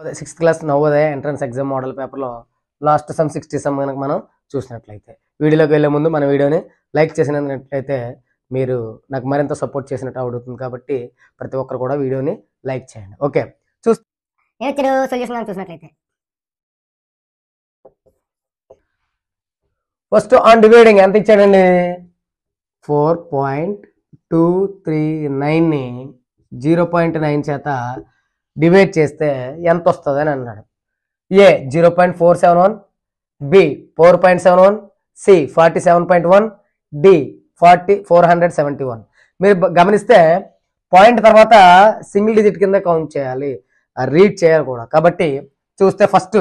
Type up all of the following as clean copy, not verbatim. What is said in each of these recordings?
6th class Navodaya entrance exam model పేపర్లో last some 60 some కనుక మనం చూసినట్లయితే వీడియోలోకి వెళ్ళే ముందు మన వీడియోని లైక్ చేసినట్లయితే మీరు నాకు మరింత సపోర్ట్ చేసినట్టు అవుతుంది కాబట్టి ప్రతి ఒక్కరు కూడా వీడియోని లైక్ చేయండి. ఓకే, ఏమిచ్చారు సొల్యూషన్ చూసినట్లయితే ఫస్ట్ ఆన్ డివైడింగ్ ఎంత ఇచ్చాడండి 4.239 ని 0.9 చేత డివైడ్ చేస్తే ఎంత వస్తుంది అని అన్నాడు. ఏ 0.471, బి 4.71, సి 47.1, డి 471. మీరు గమనిస్తే పాయింట్ తర్వాత సింగిల్ డిజిట్ కింద కౌంట్ చేయాలి, రీడ్ చేయాలి కూడా. కాబట్టి చూస్తే ఫస్ట్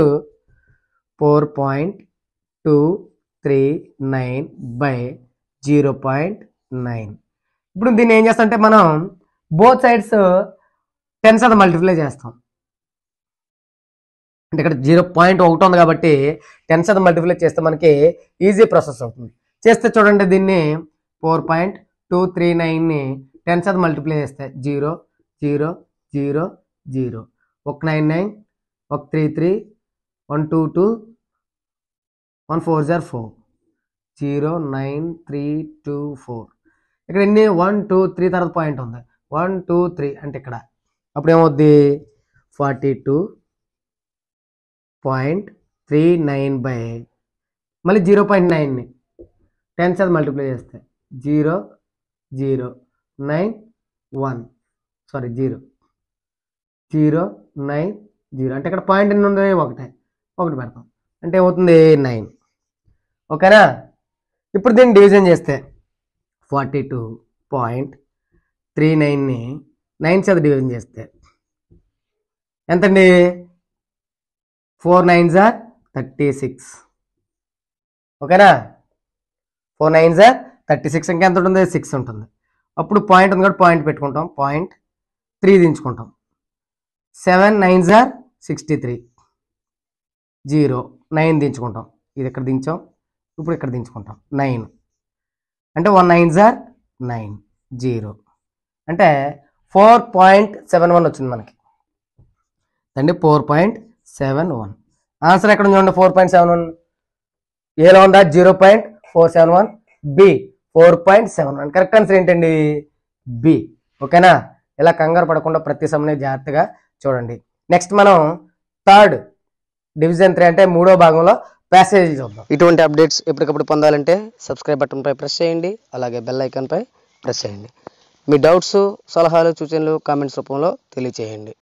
4.239 by 0.9. ఇప్పుడు దీన్ని ఏం చేస్తామంటే మనం బోత్ సైడ్స్ 10 శాతం మల్టిప్లై చేస్తాం. అంటే ఇక్కడ 0.1 ఉంది కాబట్టి 10 శాతం మల్టిప్లై చేస్తే మనకి ఈజీ ప్రాసెస్ అవుతుంది. చేస్తే చూడండి, దీన్ని 4.239ని 10 శాతం మల్టిప్లై చేస్తే 0 0 0 0 199 133 122 140 09324. ఇక్కడ ఎన్ని 1 2 3 తర్వాత పాయింట్ ఉంది 1 2 3 అంటే ఇక్కడ అప్పుడు ఏమవుద్ది 42.39 by మళ్ళీ 0.9ని 10 శాతం మల్టిప్లై చేస్తే 0 0 9 1 సారీ 0 0 9 0 అంటే ఇక్కడ పాయింట్ ఎన్ని ఉంది ఒకటి పెడతాం అంటే ఏమవుతుంది 9. ఓకేనా? ఇప్పుడు దీన్ని డివిజన్ చేస్తే 42.39ని 9 చేత డివిజన్ చేస్తే ఎంతండి 4 9s are 36. ఓకేనా? 4 9s are 36. ఇంకా ఎంత ఉంటుంది 6 ఉంటుంది. అప్పుడు పాయింట్ ఉంది కాబట్టి పాయింట్ పెట్టుకుంటాం, 0.3 దించుకుంటాం. 7 9s are 63 0 9 దించుకుంటాం. ఇది ఇక్కడ దించాం, ఇప్పుడు ఇక్కడ దించుకుంటాం 9 అంటే 1 9s are 9 0 అంటే 4.71 వచ్చింది మనకి అండి. 4.71 ఆన్సర్ ఎక్కడ చూడండి 4.71 ఏలో ఉందా 0.471, బి 4.71. కరెక్ట్ ఆన్సర్ ఏంటండి బి. ఓకేనా? ఇలా కంగారు పడకుండా ప్రతి సమయం జాగ్రత్తగా చూడండి. నెక్స్ట్ మనం థర్డ్ డివిజన్ 3 అంటే 3వ భాగంలో ప్యాసేజ్ చూద్దాం. ఇటువంటి అప్డేట్స్ ఎప్పటికప్పుడు పొందాలంటే సబ్స్క్రైబ్ బటన్ పై ప్రెస్ చేయండి, అలాగే బెల్ ఐకాన్ పై ప్రెస్ చేయండి. మీ డౌట్స్ సలహాలు సూచనలు కామెంట్స్ రూపంలో తెలియచేయండి.